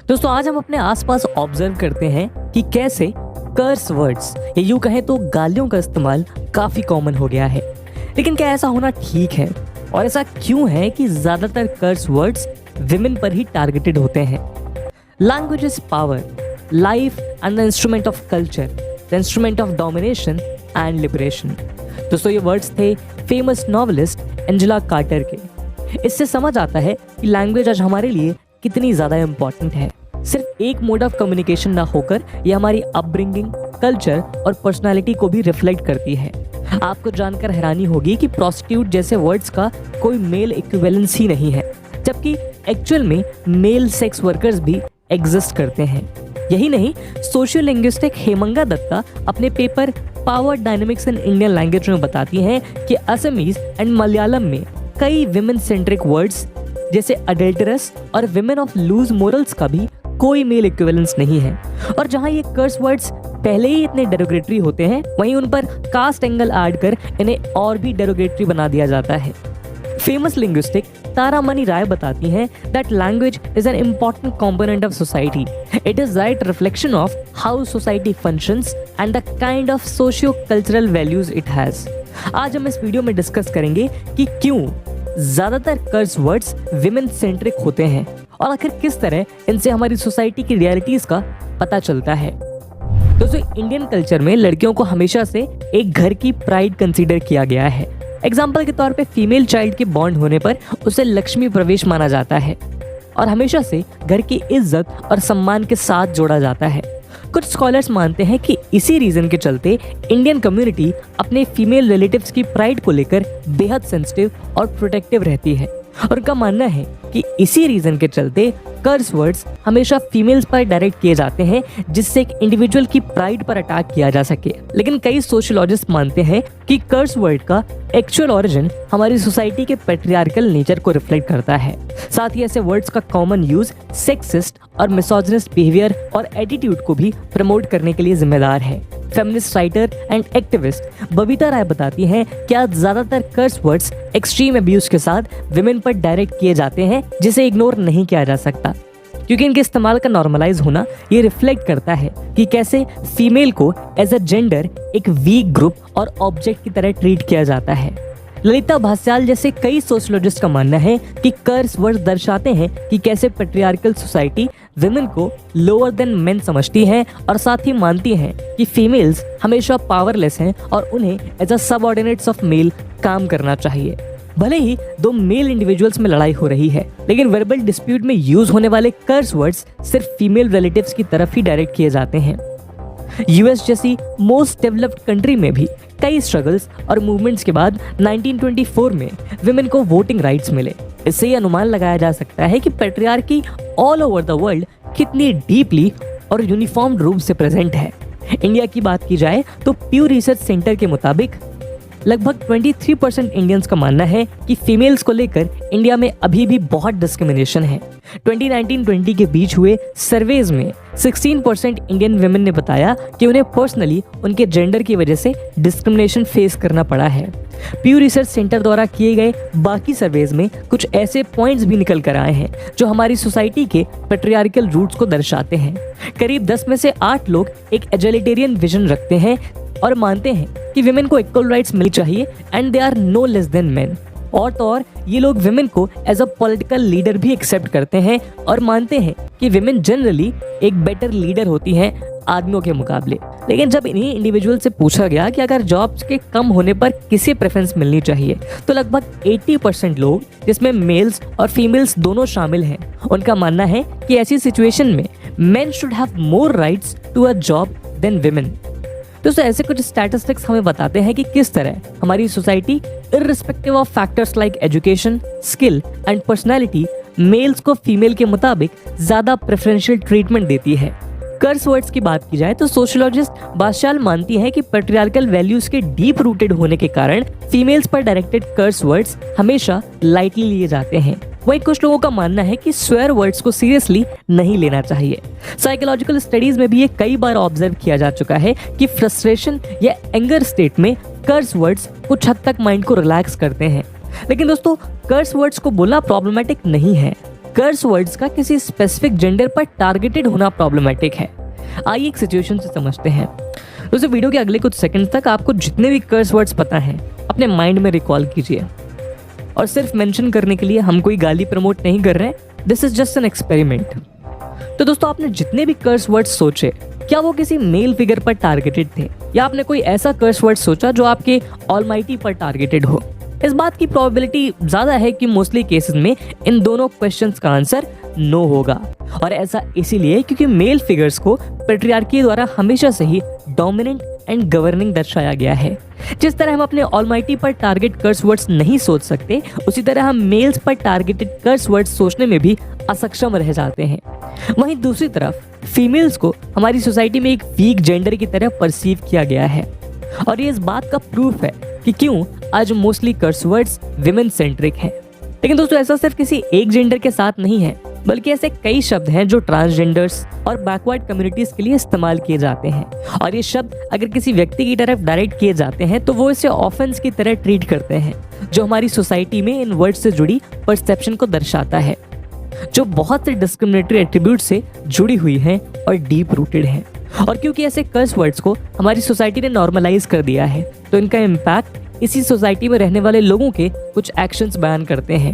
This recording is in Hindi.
दोस्तों आज हम अपने आसपास ऑब्जर्व करते हैं कि कैसे कर्स वर्ड्स या यूं कहें तो गालियों का इस्तेमाल काफी कॉमन हो गया है। लेकिन क्या ऐसा होना ठीक है? और ऐसा क्यों है कि ज्यादातर कर्स वर्ड्स विमेन पर ही टारगेटेड होते हैं? Language is power, life and the instrument of culture, the instrument of domination and liberation. दोस्तों ये वर्ड्स थे फेमस नॉवेलिस्ट एंजेला कार्टर के। इससे समझ आता है कि लैंग्वेज आज हमारे लिए कितनी ज़्यादा इम्पॉर्टेंट है। सिर्फ एक मोड ऑफ कम्युनिकेशन ना होकर ये हमारी अपब्रिंगिंग, कल्चर और पर्सनालिटी को भी रिफ्लेक्ट करती है। आपको जानकर हैरानी होगी कि प्रोस्टिट्यूट जैसे वर्ड्स का कोई मेल इक्विवेलेंस ही नहीं है, जबकि एक्चुअल में मेल सेक्स वर्कर्स भी एग्जिस्ट करते हैं। यही नहीं, सोशियो लिंग्विस्टिक हेमंगा दत्ता अपने paper power dynamics in Indian language में बताती हैं कि असमीज एंड मलयालम में कई विमेन सेंट्रिक वर्ड्स जैसे अडल्टरस और विमेन ऑफ लूज मोरल्स का भी कोई मेल इक्विवेलेंस नहीं है। और जहां ये कर्स वर्ड्स पहले ही इतने डेरोगेटरी होते हैं, वहीं उन पर कास्ट एंगल ऐड कर इन्हें और भी डेरोगेटरी बना दिया जाता है। फेमस लिंग्विस्टिक तारामणि राय बताती हैं that language is an important component of society. It is right reflection of how society functions and the kind of socio cultural values it has. आज हम इस वीडियो में डिस्कस करेंगे कि क्यों ज्यादातर कर्स वर्ड्स विमेन सेंट्रिक होते हैं और आखिर किस तरह इनसे हमारी सोसाइटी की रियलिटीज का पता चलता है। दोस्तों इंडियन कल्चर में लड़कियों को हमेशा से एक घर की प्राइड कंसीडर किया गया है। एग्जाम्पल के तौर पे फीमेल चाइल्ड के बॉन्ड होने पर उसे लक्ष्मी प्रवेश माना जाता है और हमेशा से घर की इज्जत और सम्मान के साथ जोड़ा जाता है। कुछ स्कॉलर्स मानते हैं कि इसी रीजन के चलते इंडियन कम्युनिटी अपने फीमेल रिलेटिव्स की प्राइड को लेकर बेहद सेंसिटिव और प्रोटेक्टिव रहती है और उनका मानना है कि इसी रीजन के चलते कर्स वर्ड्स हमेशा फीमेल्स पर डायरेक्ट किए जाते हैं, जिससे एक इंडिविजुअल की प्राइड पर अटैक किया जा सके। लेकिन कई सोशियोलॉजिस्ट मानते हैं कि कर्स वर्ड का एक्चुअल ओरिजिन हमारी सोसाइटी के पैट्रियार्कल नेचर को रिफ्लेक्ट करता है। साथ ही ऐसे वर्ड्स का कॉमन यूज सेक्सिस्ट और मिसोजिनिस्ट बिहेवियर और एटीट्यूड को भी प्रमोट करने के लिए जिम्मेदार है। Feminist writer and activist Babita Rai बताती हैं कि आज ज्यादातर कर्स वर्ड्स एक्सट्रीम अब्यूज के साथ विमेन पर डायरेक्ट किए जाते हैं, जिसे इग्नोर नहीं किया जा सकता, क्योंकि इनके इस्तेमाल का नॉर्मलाइज होना ये रिफ्लेक्ट करता है कि कैसे फीमेल को एज अ जेंडर एक वीक ग्रुप और ऑब्जेक्ट की तरह ट्रीट किया जाता है। ललिता भास्याल जैसे कई सोशियोलॉजिस्ट का मानना है कि कर्स वर्ड दर्शाते हैं कि कैसे पैट्रियार्कल सोसाइटी विमेन को लोअर देन मेन समझती है और साथ ही मानती हैं कि फीमेल्स हमेशा पावरलेस हैं और उन्हें as a subordinates of male काम करना चाहिए। भले ही दो मेल इंडिविजुअल्स में लड़ाई हो रही है, लेकिन वर्बल डिस्प्यूट में यूज होने वाले कर्स वर्ड्स सिर्फ फीमेल रिलेटिव्स की तरफ ही डायरेक्ट किए जाते हैं। यूएस जैसी मोस्ट डेवलप्ड कंट्री में भी कई स्ट्रगल्स और मूवमेंट्स के बाद 1924 में विमेन को वोटिंग राइट्स मिले। इससे यह अनुमान लगाया जा सकता है कि patriarchy all over the world कितनी डीपली और यूनिफॉर्म रूप से प्रेजेंट है। इंडिया की बात की जाए तो प्यू रिसर्च सेंटर के मुताबिक लगभग 23% इंडियंस का मानना है कि फीमेल्स को लेकर इंडिया में अभी भी बहुत डिस्क्रिमिनेशन है। 2019-20 के बीच हुए सर्वेज में 16% इंडियन विमेन ने बताया कि उन्हें पर्सनली उनके जेंडर की वजह से डिस्क्रिमिनेशन फेस करना पड़ा है। प्यू रिसर्च सेंटर द्वारा किए गए बाकी सर्वेज में कुछ ऐसे पॉइंट्स भी निकल कर आए हैं जो हमारी सोसाइटी के पैट्रियार्कल रूट्स को दर्शाते हैं। करीब 10 में से 8 लोग एक एगलिटेरियन विजन रखते हैं और मानते हैं कि विमेन को इक्वल राइट्स मिलनी चाहिए and they are no less than men. और तो और ये लोग विमेन को एज अ पॉलिटिकल लीडर भी एक्सेप्ट करते हैं और मानते हैं कि विमेन जनरली एक बेटर लीडर होती हैं आदमियों के मुकाबले। लेकिन जब इन्हीं इंडिविजुअल से पूछा गया कि अगर जॉब्स के कम होने पर किसे प्रेफरेंस मिलनी चाहिए, तो लगभग 80% लोग, जिसमें मेल्स और फीमेल्स दोनों शामिल हैं, उनका मानना है कि ऐसी सिचुएशन में men should have more rights to a job than women. दोस्तों ऐसे कुछ स्टैटिस्टिक्स हमें बताते हैं कि किस तरह हमारी society irrespective of factors like education, skill and personality males को फीमेल के मुताबिक ज्यादा प्रेफरेंशियल ट्रीटमेंट देती है। कर्स वर्ड्स की बात की जाए तो सोशियोलॉजिस्ट भास्याल मानती है कि पैट्रियार्कल वैल्यूज के डीप रूटेड होने के कारण फीमेल्स पर डायरेक्टेड कर्स वर्ड्स हमेशा लाइटली लिए जाते हैं। वहीं कुछ लोगों का मानना है कि स्वेयर वर्ड्स को सीरियसली नहीं लेना चाहिए। साइकोलॉजिकल स्टडीज में भी ये कई बार ऑब्जर्व किया जा चुका है कि फ्रस्ट्रेशन या एंगर स्टेट में कर्स वर्ड्स कुछ हद तक माइंड को रिलैक्स करते हैं। लेकिन दोस्तों कर्स वर्ड्स को बोलना प्रॉब्लमेटिक नहीं है। कर्स वर्ड्स का किसी स्पेसिफिक जेंडर पर टारगेटेड होना प्रॉब्लमेटिक है। आइए एक सिचुएशन से समझते हैं। दोस्तों वीडियो के अगले कुछ सेकंड तक आपको जितने भी कर्स वर्ड्स पता हैं अपने माइंड में रिकॉल कीजिए। और सिर्फ मेंशन करने के लिए हम कोई गाली प्रमोट नहीं कर रहे हैं, this is just an experiment. तो दोस्तों आपने जितने भी कर्स वर्ड्स सोचे, क्या वो किसी मेल फिगर पर टारगेटेड थे, या आपने कोई ऐसा कर्स वर्ड सोचा जो आपके ऑलमाइटी पर टारगेटेड हो? इस बात की प्रोबेबिलिटी ज्यादा है कि मोस्टली केसेस में इन दोनों क्वेश्चंस का आंसर नो होगा। और ऐसा इसीलिए क्योंकि मेल फिगर्स को पैट्रियार्की द्वारा हमेशा से ही डोमिनेंट एंड गवर्निंग दर्शाया गया है। जिस तरह हम अपने ऑलमाइटी पर टारगेट कर्स वर्ड्स नहीं सोच सकते, उसी तरह हम मेल्स पर टारगेटेड कर्स वर्ड्स सोचने में भी असक्षम रह जाते हैं। वहीं दूसरी तरफ फीमेल्स को हमारी सोसाइटी में एक वीक जेंडर की तरह परसीव किया गया है। और ये इस बात का प्रूफ है कि क्यों आज मोस्टली कर्स वर्ड्स विमेन सेंट्रिक हैं। लेकिन दोस्तों ऐसा सिर्फ किसी एक जेंडर के साथ नहीं है, बल्कि ऐसे कई शब्द हैं जो ट्रांसजेंडर्स और बैकवर्ड कम्युनिटीज के लिए इस्तेमाल किए जाते हैं। और ये शब्द अगर किसी व्यक्ति की तरफ डायरेक्ट किए जाते हैं तो वो इसे ऑफेंस की तरह ट्रीट करते हैं, जो हमारी सोसाइटी में इन वर्ड से जुड़ी परसेप्शन को दर्शाता है, जो बहुत से डिस्क्रिमिनेटरी एट्रीब्यूट से जुड़ी हुई हैं और डीप रूटेड हैं। और क्योंकि ऐसे कर्स वर्ड्स को हमारी सोसाइटी ने नॉर्मलाइज कर दिया है, तो इनका इम्पैक्ट इसी सोसाइटी में रहने वाले लोगों के कुछ एक्शंस बयान करते हैं।